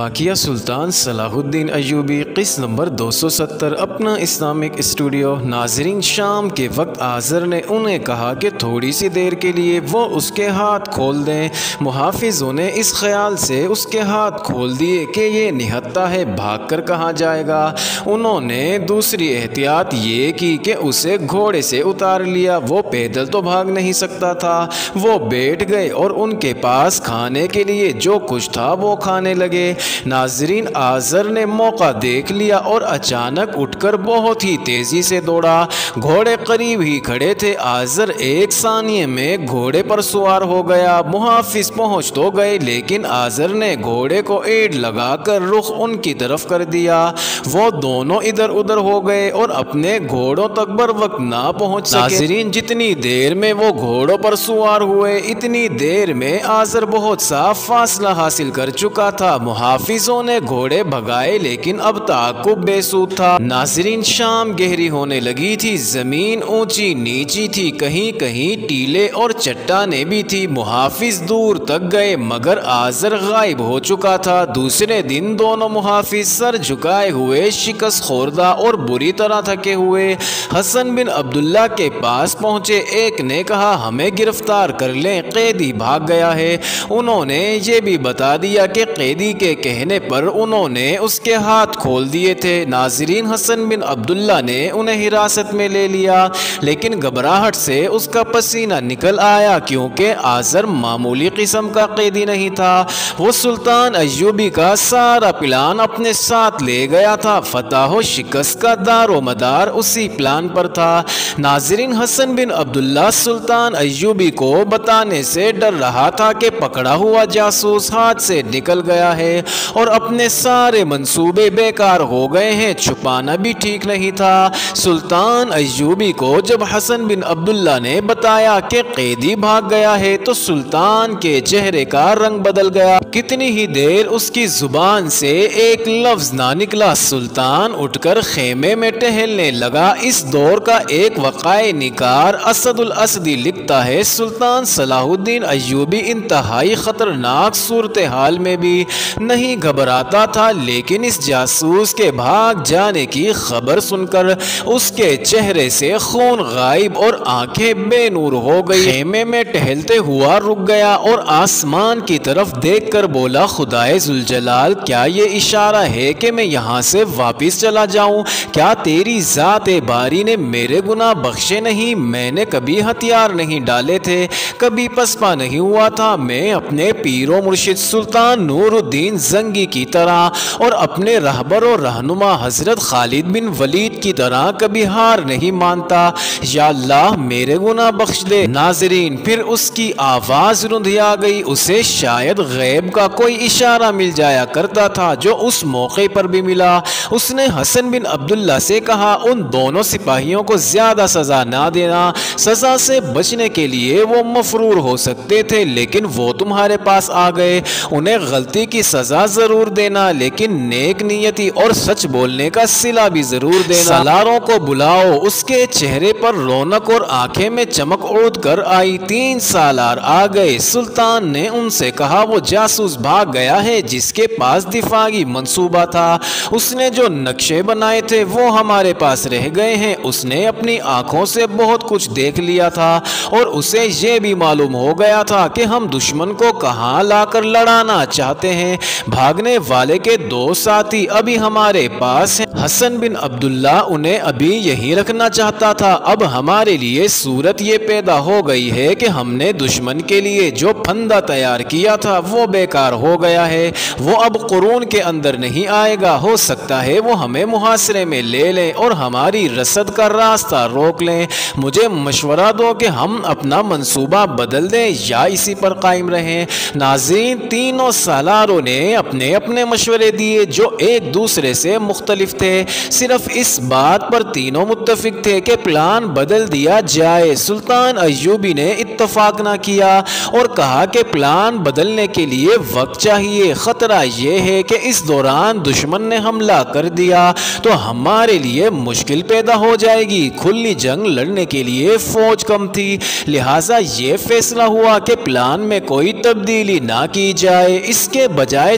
واقعہ سلطان صلاح الدین ایوبی قسط نمبر 270 اپنا اسلامک اسٹوڈیو۔ ناظرین، شام کے وقت آذر نے انہیں کہا کہ تھوڑی سی دیر کے لیے وہ اس کے ہاتھ کھول دیں۔ محافظوں نے اس خیال سے اس کے ہاتھ کھول دیے کہ یہ نہتا ہے، بھاگ کر کہاں جائے گا۔ انہوں نے دوسری احتیاط یہ کی کہ اسے گھوڑے سے اتار لیا، وہ پیدل تو بھاگ نہیں سکتا تھا۔ وہ بیٹھ گئے اور ان کے پاس کھانے کے لیے جو کچھ تھا وہ کھانے لگے۔ ناظرین، آذر نے موقع دیکھ لیا اور اچانک اٹھ کر بہت ہی تیزی سے دوڑا۔ گھوڑے قریب ہی کھڑے تھے۔ آذر ایک ثانیے میں گھوڑے پر سوار ہو گیا۔ محافظ پہنچ تو گئے لیکن آذر نے گھوڑے کو ایڑ لگا کر رخ ان کی طرف کر دیا۔ وہ دونوں ادھر ادھر ہو گئے اور اپنے گھوڑوں تک بر وقت نہ پہنچ سکے۔ ناظرین، جتنی دیر میں وہ گھوڑوں پر سوار ہوئے اتنی دیر میں آذر بہت سا فاصلہ حاصل کر چکا تھا۔ محافظوں نے گھوڑے بھگائے لیکن اب تعاقب بے سود تھا۔ ناظرین، شام گہری ہونے لگی تھی، زمین اونچی نیچی تھی، کہیں کہیں ٹیلے اور چٹانیں بھی تھی۔ محافظ دور تک گئے مگر آذر غائب ہو چکا تھا۔ دوسرے دن دونوں محافظ سر جھکائے ہوئے، شکست خوردہ اور بری طرح تھکے ہوئے حسن بن عبداللہ کے پاس پہنچے۔ ایک نے کہا ہمیں گرفتار کر لیں، قیدی بھاگ گیا ہے۔ انہوں نے یہ بھی بتا دیا کہ قیدی کے کہنے پر انہوں نے اس کے ہاتھ کھول دیے تھے۔ ناظرین، حسن بن عبداللہ نے انہیں حراست میں لے لیا لیکن گھبراہٹ سے اس کا پسینہ نکل آیا کیونکہ آذر معمولی قسم کا قیدی نہیں تھا۔ وہ سلطان ایوبی کا سارا پلان اپنے ساتھ لے گیا تھا۔ فتح و شکست کا دار و مدار اسی پلان پر تھا۔ ناظرین، حسن بن عبداللہ سلطان ایوبی کو بتانے سے ڈر رہا تھا کہ پکڑا ہوا جاسوس ہاتھ سے نکل گیا ہے اور اپنے سارے منصوبے بیکار ہو گئے ہیں، چھپانا بھی ٹھیک نہیں تھا۔ سلطان ایوبی کو جب حسن بن عبداللہ نے بتایا کہ قیدی بھاگ گیا ہے تو سلطان کے چہرے کا رنگ بدل گیا۔ کتنی ہی دیر اس کی زبان سے ایک لفظ نہ نکلا۔ سلطان اٹھ کر خیمے میں ٹہلنے لگا۔ اس دور کا ایک وقائع نگار اسد الاسدی لکھتا ہے، سلطان صلاح الدین ایوبی انتہائی خطرناک صورتحال میں بھی نہیں گھبراتا تھا لیکن اس جاسوس کے بھاگ جانے کی خبر سن کر اس کے چہرے سے خون غائب اور آنکھیں بے نور ہو گئی۔ خیمے میں ٹہلتے ہوا رک گیا اور آسمان کی طرف دیکھ کر بولا، خدائے ذوالجلال، کیا یہ اشارہ ہے کہ میں یہاں سے واپس چلا جاؤں؟ کیا تیری ذات باری نے میرے گناہ بخشے نہیں؟ میں نے کبھی ہتھیار نہیں ڈالے تھے، کبھی پسپا نہیں ہوا تھا۔ میں اپنے پیر و مرشد سلطان نور الدین زنگی کی طرح اور اپنے رہبر و رہنما حضرت خالد بن ولید کی طرح کبھی ہار نہیں مانتا۔ یا اللہ، میرے گناہ بخش دے۔ ناظرین، پھر اس کی آواز رندھیا گئی۔ اسے شاید غیب کا کوئی اشارہ مل جایا کرتا تھا جو اس موقع پر بھی ملا۔ اس نے حسن بن عبداللہ سے کہا، ان دونوں سپاہیوں کو زیادہ سزا نہ دینا، سزا سے بچنے کے لیے وہ مفرور ہو سکتے تھے لیکن وہ تمہارے پاس آ گئے، انہیں غلطی کی سزا ضرور دینا لیکن نیک نیتی اور سچ بولنے کا صلہ بھی ضرور دینا۔ سالاروں کو بلاؤ۔ اس کے چہرے پر رونق اور آنکھیں میں چمک اڑ کر آئی۔ 3 سالار آ گئے۔ سلطان نے ان سے کہا، وہ جاسوس بھاگ گیا ہے جس کے پاس دفاعی منصوبہ تھا، اس نے جو نقشے بنائے تھے وہ ہمارے پاس رہ گئے ہیں۔ اس نے اپنی آنکھوں سے بہت کچھ دیکھ لیا تھا اور اسے یہ بھی معلوم ہو گیا تھا کہ ہم دشمن کو کہاں لا کر لڑانا چاہتے ہیں۔ بھاگنے والے کے 2 ساتھی ابھی ہمارے پاس ہیں۔ حسن بن عبداللہ انہیں ابھی یہیں رکھنا چاہتا تھا۔ اب ہمارے لیے صورت یہ پیدا ہو گئی ہے کہ ہم نے دشمن کے لیے جو پھندا تیار کیا تھا وہ بیکار ہو گیا ہے، وہ اب قرون کے اندر نہیں آئے گا۔ ہو سکتا ہے وہ ہمیں محاصرے میں لے لیں اور ہماری رسد کا راستہ روک لیں۔ مجھے مشورہ دو کہ ہم اپنا منصوبہ بدل دیں یا اسی پر قائم رہیں۔ ناظرین، تینوں سالاروں نے اپنے اپنے مشورے دیے جو ایک دوسرے سے مختلف تھے۔ صرف اس بات پر تینوں متفق تھے کہ پلان بدل دیا جائے۔ سلطان ایوبی نے اتفاق نہ کیا اور کہا کہ پلان بدلنے کے لیے وقت چاہیے۔ خطرہ یہ ہے کہ اس دوران دشمن نے حملہ کر دیا تو ہمارے لیے مشکل پیدا ہو جائے گی۔ کھلی جنگ لڑنے کے لیے فوج کم تھی، لہٰذا یہ فیصلہ ہوا کہ پلان میں کوئی تبدیلی نہ کی جائے، اس کے بجائے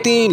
3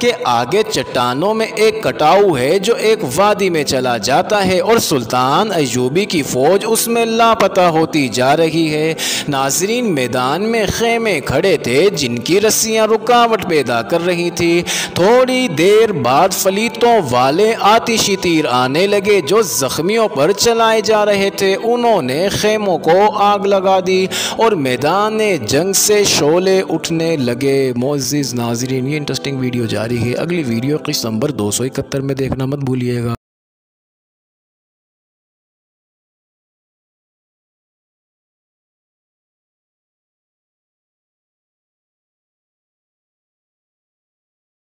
کہ آگے چٹانوں میں ایک کٹاؤ ہے جو ایک وادی میں چلا جاتا ہے اور سلطان ایوبی کی فوج اس میں لاپتہ ہوتی جا رہی ہے۔ ناظرین، میدان میں خیمے کھڑے تھے جن کی رسیاں رکاوٹ پیدا کر رہی تھی۔ تھوڑی دیر بعد فلیتوں والے آتشی تیر آنے لگے جو زخمیوں پر چلائے جا رہے تھے۔ انہوں نے خیموں کو آگ لگا دی اور میدان جنگ سے شعلے اٹھنے لگے۔ معزز ناظرین، یہ انٹرسٹنگ ویڈیو جاری ہے۔ اگلی ویڈیو قسط نمبر 271 میں دیکھنا مت بھولیے گا۔